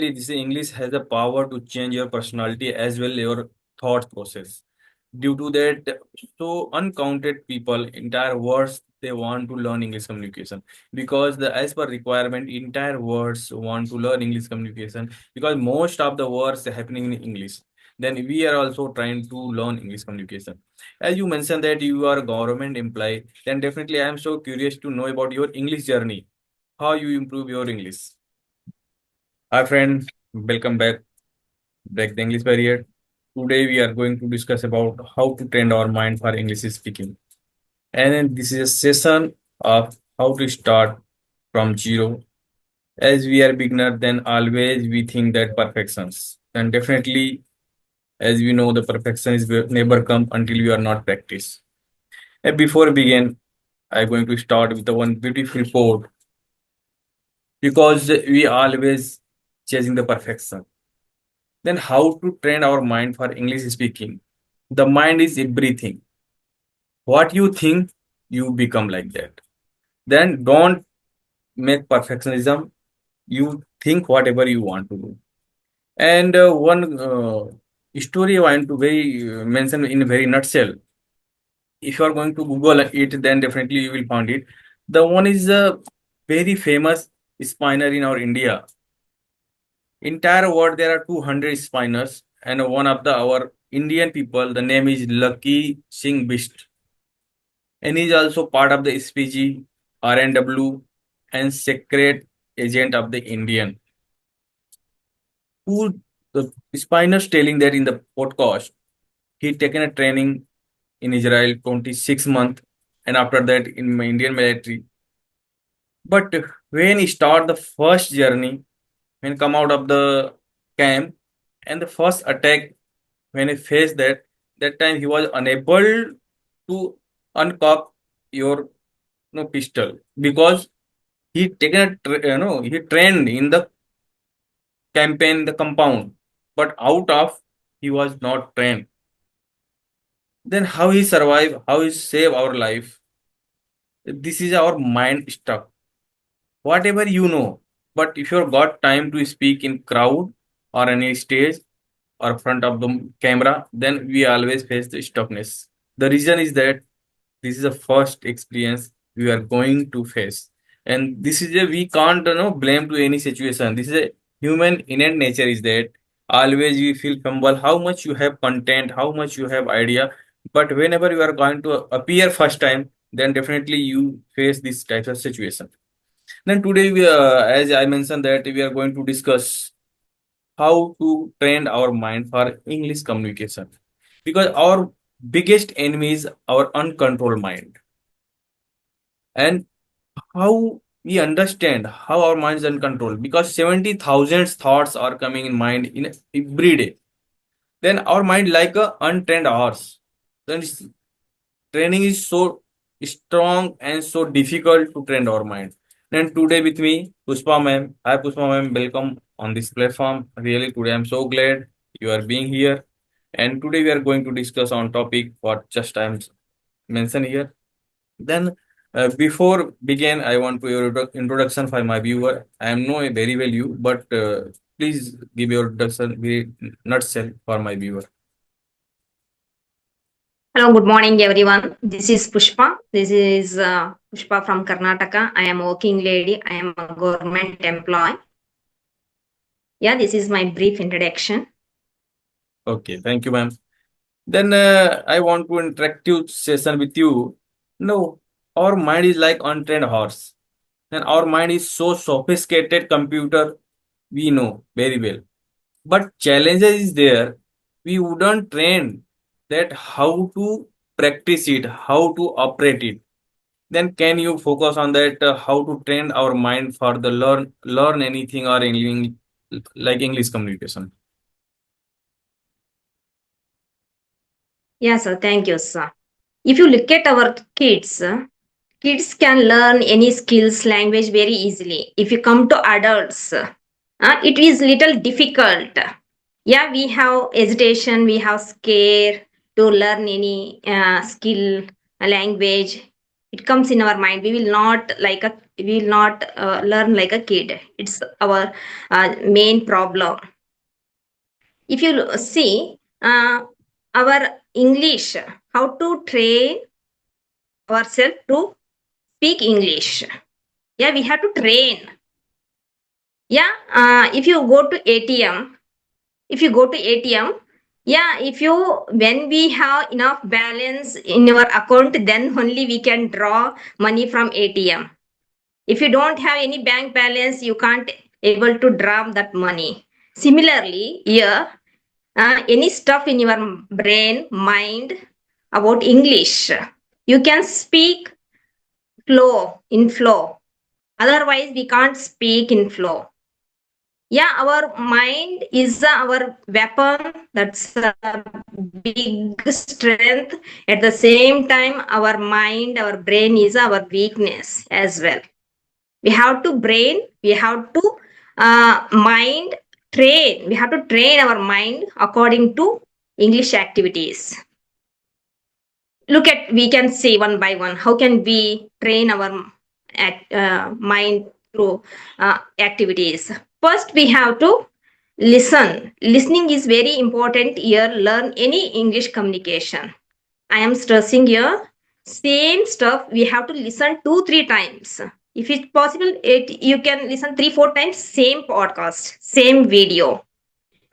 basically, this English has the power to change your personality as well your thought process. Due to that, so uncounted people, entire words, they want to learn English communication because the as per requirement, entire words want to learn English communication because most of the words are happening in English. Then we are also trying to learn English communication. As you mentioned that you are a government employee, then definitely I am so curious to know about your English journey, how you improve your English. Hi friend, welcome back. Break the English barrier. Today we are going to discuss about how to train our mind for English speaking. And then this is a session of how to start from zero. As we are beginner, then always we think that perfections. And definitely, as we know, the perfection is will never come until you are not practice. And before we begin, I'm going to start with the one beautiful quote because we always chasing the perfection. Then how to train our mind for English speaking? The mind is everything. What you think, you become like that. Then don't make perfectionism. You think whatever you want to do. And one story I want to very mention in a very nutshell. If you are going to Google it, then definitely you will find it. The one is a very famous spinner in our India. Entire world there are 200 spinners, and one of the our Indian people, the name is Lucky Singh Bist, and he is also part of the SPG, RNW, and secret agent of the Indian. Who the spinners telling that in the podcast, he taken a training in Israel 26 months, and after that in my Indian military. But when he start the first journey, when come out of the camp, and the first attack when he faced that, that time he was unable to uncock your pistol because he taken a he trained in the campaign the compound, but out of he was not trained. Then how he survive, how he save our life? This is our mind stuck. Whatever you know, but if you've got time to speak in crowd or any stage or front of the camera, then we always face the stuckness. The reason is that this is the first experience we are going to face, and this is a we can't blame to any situation. This is a human innate nature is that always we feel humble how much you have content, how much you have idea, but whenever you are going to appear first time, then definitely you face this type of situation. Then today we as I mentioned that we are going to discuss how to train our mind for English communication because our biggest enemy is our uncontrolled mind. And how we understand how our mind is uncontrolled because 70,000 thoughts are coming in mind in every day. Then our mind like a untrained horse. Then training is so strong and so difficult to train our mind. Then today with me, Pushpa ma'am. Hi Pushpa ma'am, welcome on this platform. Really today I'm so glad you are being here. And today we are going to discuss on topic what just I'm mentioned here. Then before begin, I want to your introduction for my viewer. I am know very well you, but please give your introduction very nutshell for my viewer. Hello, good morning, everyone. This is Pushpa. This is Pushpa from Karnataka. I am a working lady. I am a government employee. Yeah, this is my brief introduction. Okay, thank you, ma'am. Then I want to interactive session with you. No, our mind is like untrained horse. And our mind is so sophisticated computer we know very well. But challenges is there. We wouldn't train that how to practice it, how to operate it. Then can you focus on that how to train our mind for the learn anything or English like English communication. Yeah, sir. Thank you, sir. If you look at our kids, kids can learn any skills, language very easily. If you come to adults, it is little difficult. Yeah, we have hesitation, we have scare to learn any skill, language. It comes in our mind. We will not like a we will not learn like a kid. It's our main problem. If you see our English, how to train ourselves to speak English. Yeah, we have to train. Yeah, if you go to ATM, if you go to ATM, yeah, if you when we have enough balance in your account, then only we can draw money from ATM. If you don't have any bank balance, you can't able to draw that money. Similarly, here, any stuff in your brain, mind about English, you can speak flow. Otherwise, we can't speak in flow. Yeah, our mind is our weapon. That's a big strength. At the same time, our mind, our brain is our weakness as well. We have to brain, we have to mind train. We have to train our mind according to English activities. Look at, we can say one by one, how can we train our mind through activities. First, we have to listening is very important here. Learn any English communication. I am stressing here, same stuff we have to listen 2 3 times. If it's possible, you can listen 3 4 times same podcast, same video.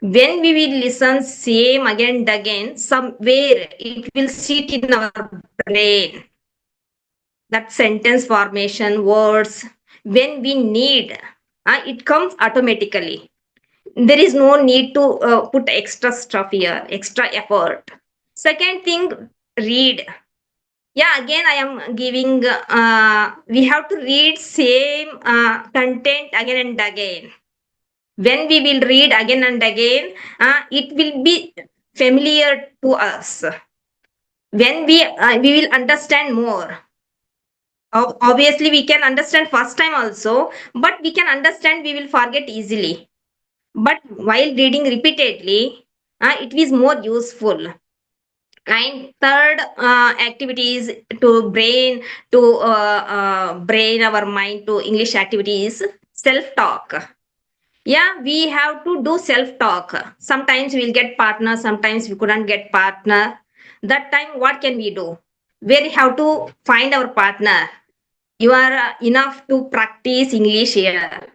When we will listen same again and again, somewhere it will sit in our brain. That sentence formation, words, when we need, it comes automatically. There is no need to put extra stuff here, extra effort. Second thing, read. Yeah, again I am giving, we have to read same content again and again. When we will read again and again, it will be familiar to us. When we will understand more. Obviously we can understand first time also, but we can understand, we will forget easily. But while reading repeatedly, it is more useful. And third activity is to brain our mind to English activities, self talk. Yeah, we have to do self talk. Sometimes we'll get partner, sometimes we couldn't get partner. That time what can we do? Where we have to find our partner. You are enough to practice English here.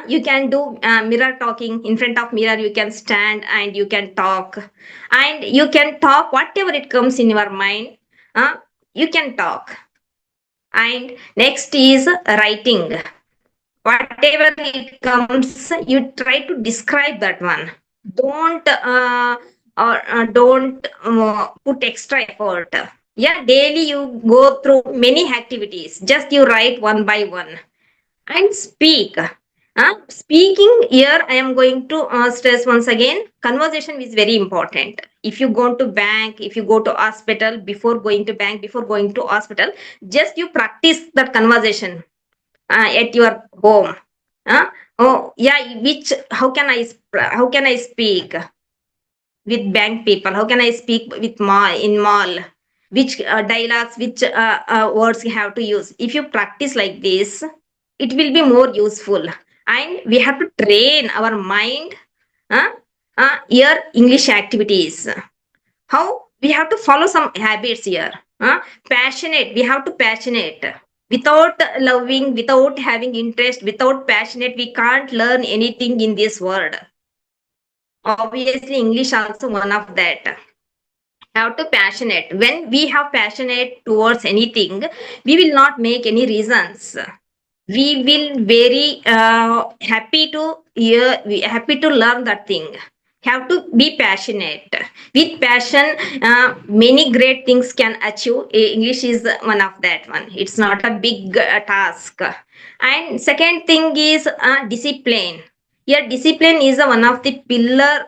You can do mirror talking. In front of mirror you can stand and you can talk, and you can talk whatever it comes in your mind. You can talk. And next is writing. Whatever it comes, you try to describe that one. Don't don't put extra effort. Yeah, daily you go through many activities. Just you write one by one and speak. Speaking here, I am going to stress once again. Conversation is very important. If you go to bank, if you go to hospital, before going to bank, before going to hospital, just you practice that conversation at your home. Oh yeah, which how can I speak with bank people? How can I speak with mall? Which dialogues, which words you have to use? If you practice like this, it will be more useful. And we have to train our mind. Uh, Here English activities. How we have to follow some habits here. Passionate. We have to passionate. Without loving, without having interest, without passionate, we can't learn anything in this world. Obviously, English also one of that. Have to passionate. When we have passionate towards anything, we will not make any reasons. We will very happy to hear, happy to learn that thing. Have to be passionate. With passion, many great things can achieve. English is one of that one. It's not a big task. And second thing is discipline. Here discipline is one of the pillar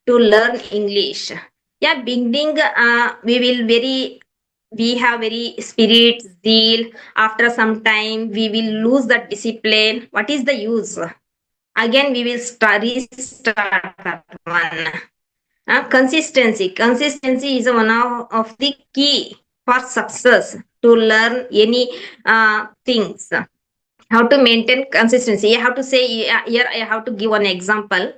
to learn English. Yeah, beginning we will very, we have very spirit, zeal. After some time we will lose that discipline. What is the use? Again we will restart that one. Consistency is one of the key for success. to learn any things. How to maintain consistency? I have to say, here I have to give one example.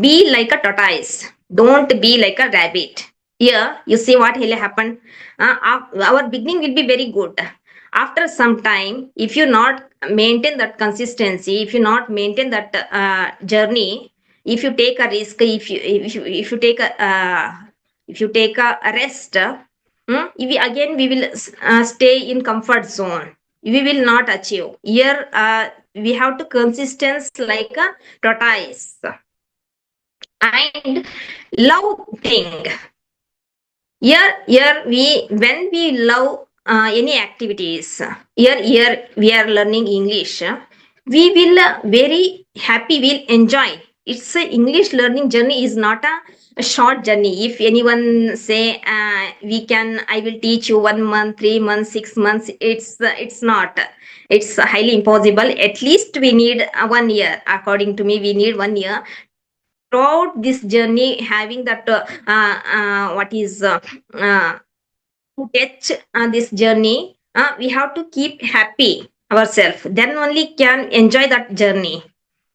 Be like a tortoise, don't be like a rabbit. Here you see what will happen. Our beginning will be very good. After some time, if you not maintain that consistency, if you not maintain that journey, if you take a risk, if you take a rest, again we will stay in comfort zone. We will not achieve. Here we have to consistence like a tortoise. And love thing. Here we, when we love any activities, here we are learning English, we will very happy, we'll enjoy. It's a English learning journey is not a short journey. If anyone say we can, I will teach you 1 month, 3 months, 6 months, it's not. It's highly impossible. At least we need 1 year. According to me, we need 1 year. Throughout this journey, having that what is to touch this journey, we have to keep happy ourselves, then only can enjoy that journey.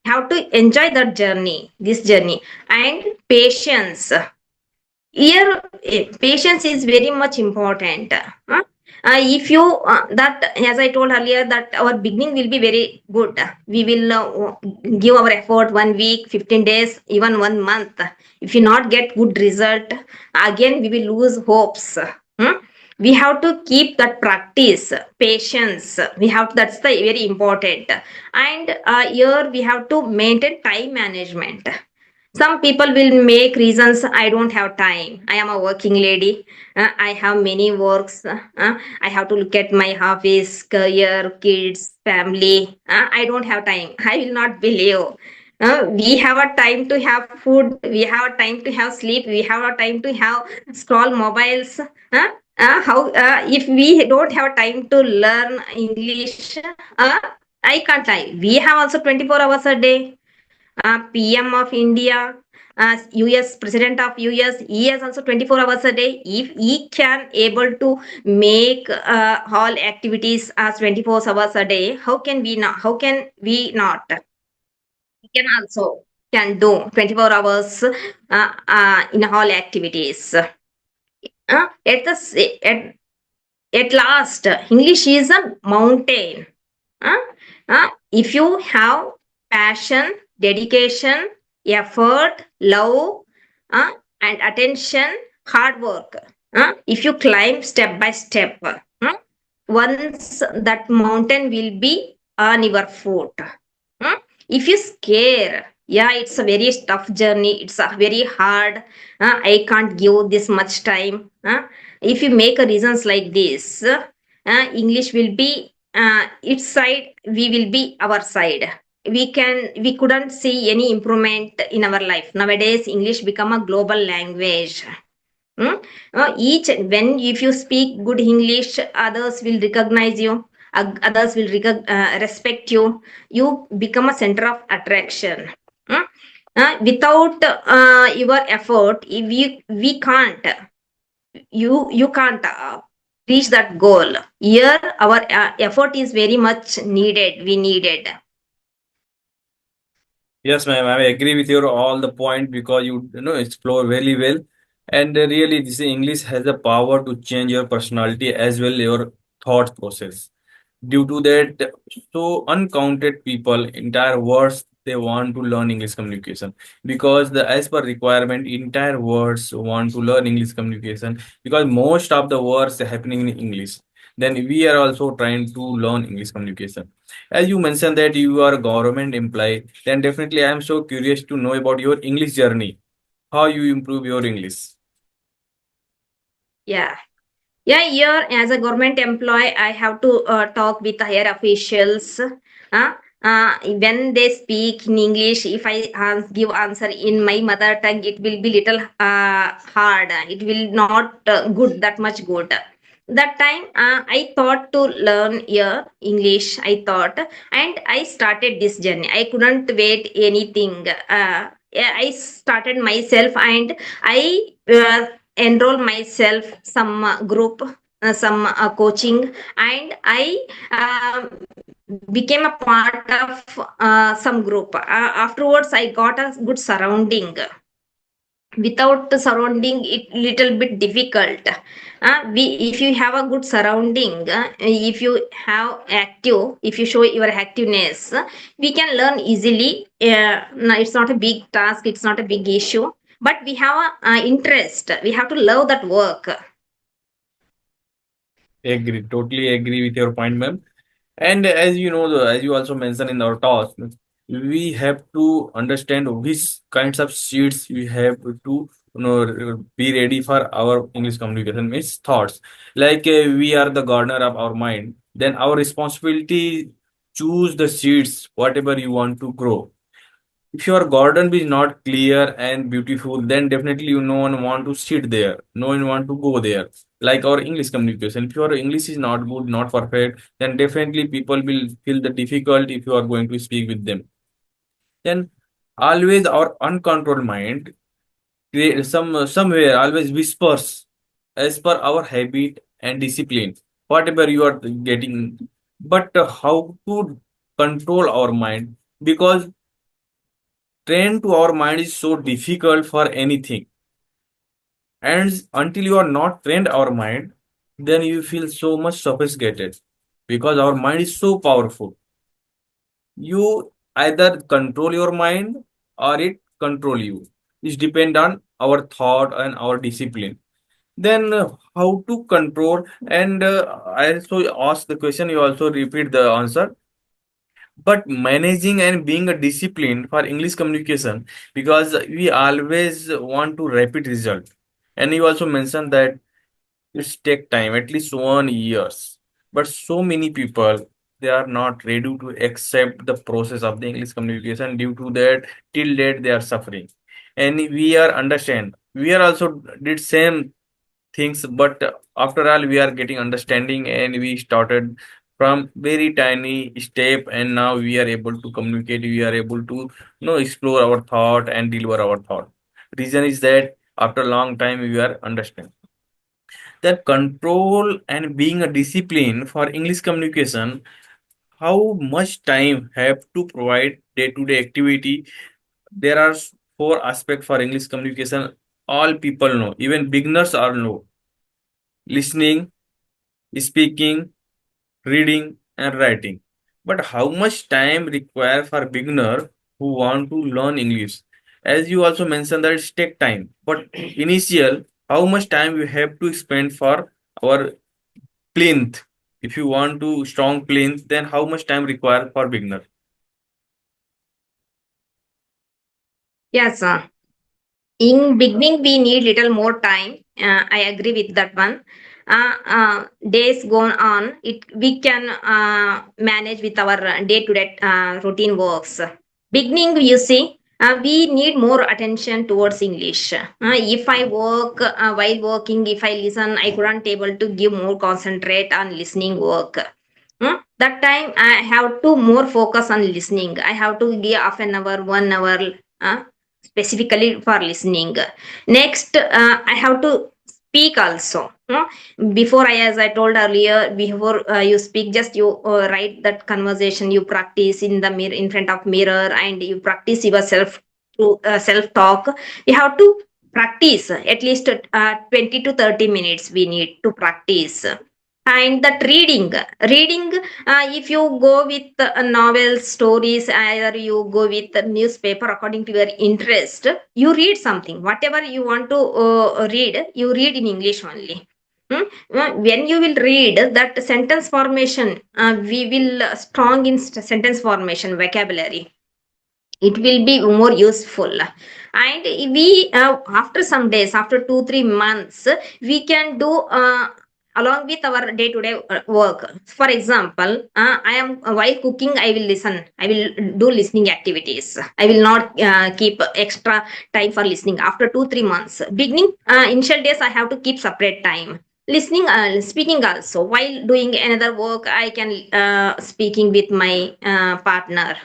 Have to enjoy that journey, this journey. And patience. Here patience is very much important. If you that, as I told earlier, that our beginning will be very good. We will give our effort 1 week, 15 days, even 1 month. If you not get good result, again we will lose hopes. Hmm? We have to keep that practice, patience. We have, that's the very important. And here we have to maintain time management. Some people will make reasons, I don't have time, I am a working lady, I have many works, I have to look at my office, career, kids, family, I don't have time. I will not believe. We have a time to have food, we have a time to have sleep, we have a time to have scroll mobiles. How if we don't have time to learn English, I can't lie, we have also 24 hours a day. PM of India, US President of US, he has also 24 hours a day. If he can able to make all activities as 24 hours a day, how can we not? How can we not? We can also can do 24 hours in all activities. At last, English is a mountain. Uh, if you have passion, dedication, effort, love, and attention, hard work, if you climb step by step, once that mountain will be on your foot. Uh, if you scare, yeah, it's a very tough journey. It's a very hard. I can't give this much time. If you make a reasons like this, English will be its side, we will be our side. We couldn't see any improvement in our life. Nowadays English become a global language. Hmm? Each when if you speak good English, others will recognize you. Others will respect you. You become a center of attraction. Hmm? Without your effort, if we can't, you can't reach that goal. Here our effort is very much needed. We needed. Yes, ma'am. I agree with your all the point because you explore very well, and really, this English has the power to change your personality as well your thought process. Due to that, so uncounted people, entire words they want to learn English communication because the as per requirement, entire words want to learn English communication because most of the words are happening in English. Then we are also trying to learn English communication. As you mentioned that you are a government employee, then definitely I am so curious to know about your English journey. How you improve your English? Yeah. Yeah, here as a government employee, I have to talk with higher officials. When they speak in English, if I give answer in my mother tongue, it will be little hard. It will not good, that much good. That time, I thought to learn here English. I thought, and I started this journey. I couldn't wait anything. Yeah, I started myself, and I enroll myself some group. some coaching, and I became a part of some group. Afterwards I got a good surrounding. Without the surrounding it little bit difficult. We If you have a good surrounding, if you have active, if you show your activeness, we can learn easily. No, it's not a big task, it's not a big issue, but we have a interest, we have to love that work. Agree, totally agree with your point, ma'am. And as you know, as you also mentioned in our talk, we have to understand which kinds of sheets we have to be ready for our English communication. Means thoughts. Like we are the gardener of our mind. Then our responsibility choose the seeds whatever you want to grow. If your garden is not clear and beautiful, then definitely you no one want to sit there. No one want to go there. Like our English communication. If your English is not good, not perfect, then definitely people will feel the difficult if you are going to speak with them. Then always our uncontrolled mind somewhere always whispers as per our habit and discipline. Whatever you are getting, but how to control our mind, because train to our mind is so difficult for anything, and until you are not trained our mind, then you feel so much sophisticated, because our mind is so powerful. You either control your mind or it control you. It depend on our thought and our discipline. Then how to control, and I also ask the question, you also repeat the answer. But managing and being a discipline for English communication, because we always want to rapid result. And you also mentioned that it's take time, at least 1 years. But so many people, they are not ready to accept the process of the English communication. Due to that, till date they are suffering. And we are understand. We are also did same things, but after all we are getting understanding, and we started from very tiny step, and now we are able to communicate, we are able to explore our thought and deliver our thought. Reason is that after a long time we are understand that control and being a discipline for English communication. How much time have to provide day-to-day activity? There are four aspects for English communication. All people know, even beginners are know: listening, speaking, reading, and writing. But how much time require for beginner who want to learn English? As you also mentioned that it take time. But initial, how much time you have to spend for our plinth? If you want to strong plinth, then how much time require for beginner? Yes, in beginning we need little more time. I agree with that one. Days gone on, it we can manage with our day to day routine works. Beginning, you see, we need more attention towards English. If I work, while working, if I listen, I couldn't able to give more concentrate on listening work. That time I have to more focus on listening, I have to give half an hour, 1 hour, uh, specifically for listening. Next, I have to speak also. Before I, as I told earlier, before you speak, just you write that conversation, you practice in the mirror, in front of mirror, and you practice yourself to self talk. You have to practice at least 20 to 30 minutes we need to practice. And that reading, if you go with novels, stories, either you go with the newspaper according to your interest, you read something, whatever you want to read, you read in English only. When you will read that sentence formation, we will strong in sentence formation vocabulary, it will be more useful. And we after some days, after 2 3 months, we can do along with our day to day work. For example, I am while cooking, I will listen, I will do listening activities, I will not keep extra time for listening. After 2 3 months, beginning, initial days, I have to keep separate time listening, speaking also. While doing another work, I can speaking with my partner.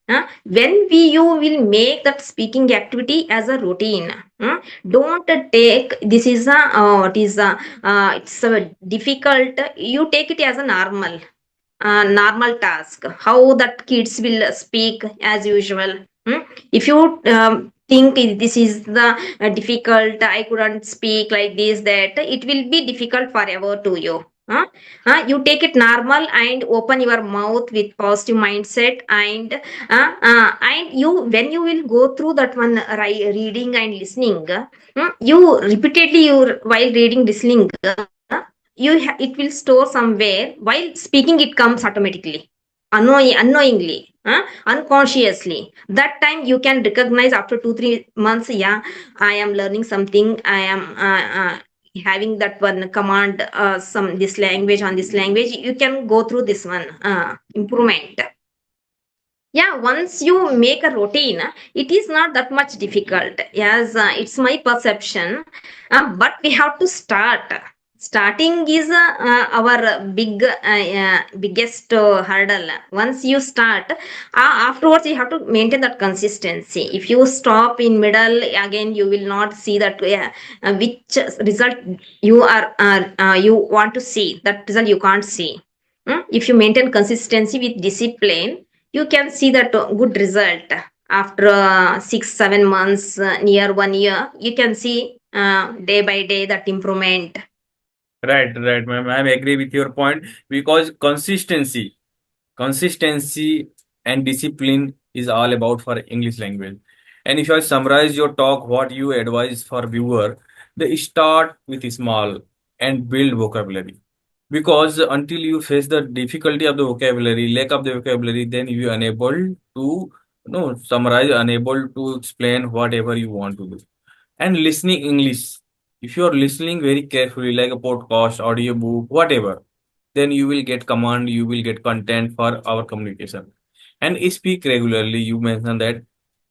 When you will make that speaking activity as a routine. Don't take this is a what is a it's a difficult, you take it as a normal task, how that kids will speak as usual. Hmm? If you think this is the difficult, I couldn't speak like this, that it will be difficult forever to you. Huh? You take it normal and open your mouth with positive mindset, and you when you will go through that one reading and listening, you repeatedly you while reading listening, it will store somewhere, while speaking it comes automatically, unknowingly, unconsciously. That time you can recognize after 2 3 months, yeah, I am learning something, I am having that one command, some this language, on this language you can go through this one improvement. Yeah, once you make a routine, it is not that much difficult. Yes, it's my perception. But we have to start. Starting is our biggest hurdle. Once you start, afterwards you have to maintain that consistency. If you stop in middle, again you will not see that which result you want to see. That result you can't see. If you maintain consistency with discipline, you can see that good result after 6 7 months, near 1 year. You can see day by day that improvement. Right, ma'am. I agree with your point because consistency and discipline is all about for English language. And if I summarize your talk, what you advise for viewer, they start with small and build vocabulary. Because until you face the difficulty of the vocabulary, lack of the vocabulary, then you are unable to summarize, unable to explain whatever you want to do. And listening English, if you are listening very carefully, like a podcast, audiobook, whatever, then you will get command, you will get content for our communication. And speak regularly. You mentioned that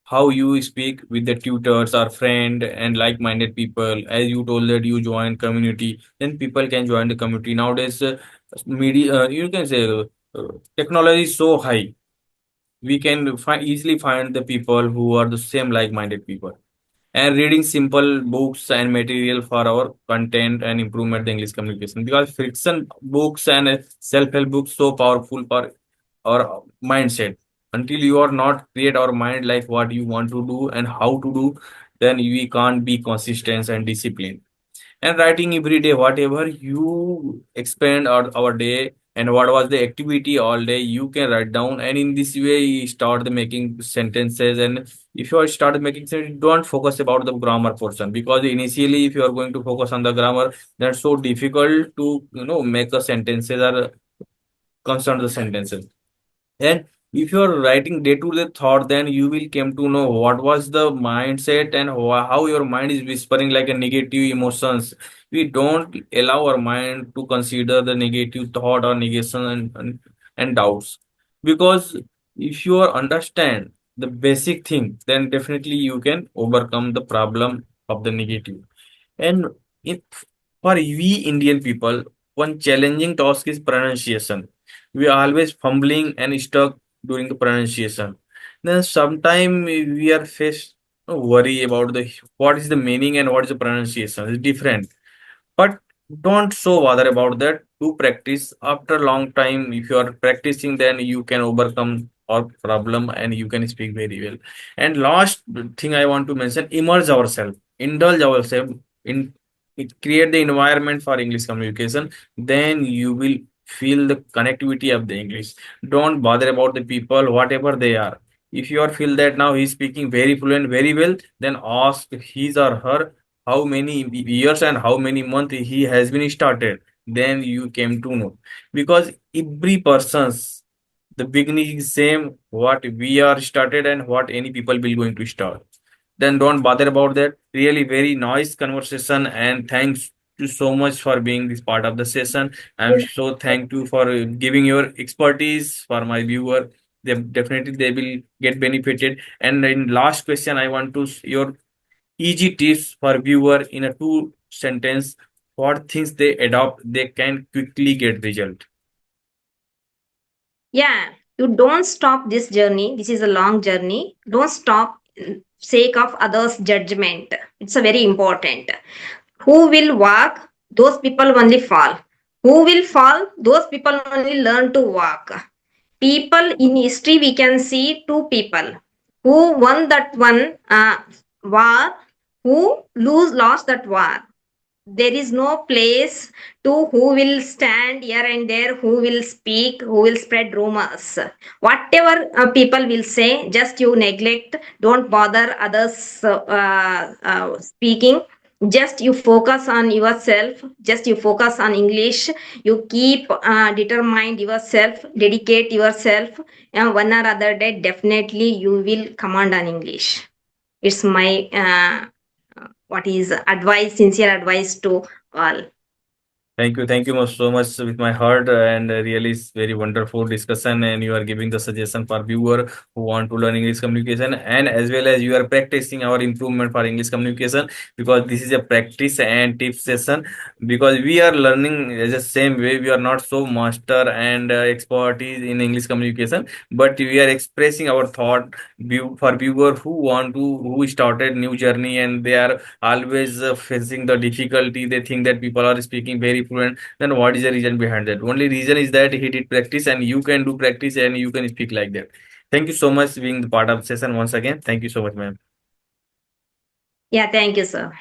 how you speak with the tutors or friend and like-minded people. As you told that you join community, then people can join the community. Nowadays, media, you can say technology is so high. We can easily find the people who are the same like-minded people, and reading simple books and material for our content and improvement the English communication, because fiction books and self-help books so powerful for our mindset. Until you are not create our mind like what you want to do and how to do, then we can't be consistent and disciplined. And writing every day whatever you expend our day and what was the activity all day, you can write down, and in this way you start the making sentences. And if you are start making sentences, don't focus about the grammar portion, because initially if you are going to focus on the grammar, that's so difficult to make a sentences or construct the sentences. And if you are writing day to day thought, then you will come to know what was the mindset and how your mind is whispering like a negative emotions. We don't allow our mind to consider the negative thought or negation and doubts. Because if you are understand the basic thing, then definitely you can overcome the problem of the negative. And if, for we Indian people, one challenging task is pronunciation. We are always fumbling and stuck during the pronunciation. Then sometime we are faced worry about the what is the meaning and what is the pronunciation. It's different. But don't so bother about that. Do practice. After a long time, if you are practicing, then you can overcome our problem and you can speak very well. And last thing I want to mention, immerse ourselves, indulge ourselves in it, create the environment for English communication. Then you will feel the connectivity of the English. Don't bother about the people, whatever they are. If you are feel that now he's speaking very fluent, very well, then ask his or her how many years and how many months he has been started, then you came to know. Because every person's the beginning is same what we are started and what any people will going to start. Then don't bother about that. Really very nice conversation, and thanks you so much for being this part of the session. I'm so thank you for giving your expertise for my viewer. They definitely they will get benefited. And in last question I want to your easy tips for viewer in a two sentence. What things they adopt, they can quickly get result. Yeah. You don't stop this journey. This is a long journey. Don't stop sake of others' judgment. It's a very important. Who will walk? Those people only fall. Who will fall? Those people only learn to walk. People in history, we can see two people who won that one war, who lost that war. There is no place to who will stand here and there, who will speak, who will spread rumors. Whatever people will say, just you neglect, don't bother others speaking. Just you focus on yourself, just you focus on English. You keep determined yourself, dedicate yourself, and one or other day definitely you will command on English. It's my what is advice, sincere advice to all. Thank you so much with my heart, and really it's very wonderful discussion. And you are giving the suggestion for viewer who want to learn English communication, and as well as you are practicing our improvement for English communication, because this is a practice and tip session. Because we are learning as the same way, we are not so master and expertise in English communication, but we are expressing our thought for viewer who started new journey, and they are always facing the difficulty. They think that people are speaking very fluent. Then what is the reason behind that? Only reason is that he did practice, and you can do practice and you can speak like that. Thank you so much being the part of the session once again. Thank you so much, ma'am. Yeah, thank you, sir.